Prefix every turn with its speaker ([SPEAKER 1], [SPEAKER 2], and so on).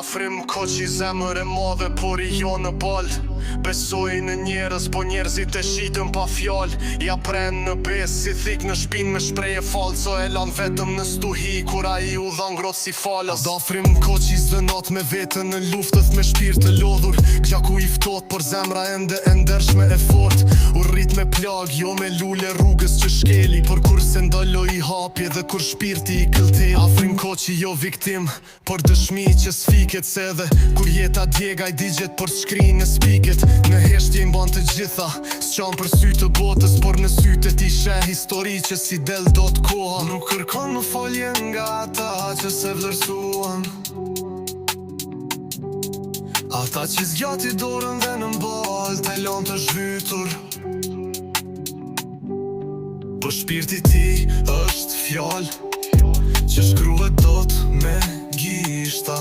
[SPEAKER 1] Afrim ko që i zemër e madhe, por i jo në bal. Besoj në njerës, po njerëzit e shitën pa fjall. Ja pren në bes, si thik në shpin me shpreje falso. E lan vetëm në stuhi, kura i u dha ngrot si falas. Afrim ko që i zënat me vetën në luftët me shpirt të lodhur. Gjaku i ftot, por zemra ende e ndershme e fort. U rrit me plag, jo me lule rrugës që shkeli. Por kur se ndallo i hapje dhe kur shpirti i këllti. Afrim ko që jo viktim, por dëshmi që s'fiket. Se dhe kur jeta djega i digjet, por shkri në spiket. Në heshtje i mban të gjitha, s'qan për sy të botës, por në sytë ti sheh histori që si del do të koha. Nuk kërkon më folje nga ata që se vlerësuan, ata që zgjati dorën dhe në mbal të lan të zhytur. Po shpirti ti është fjall që shkruhet dot me gishta.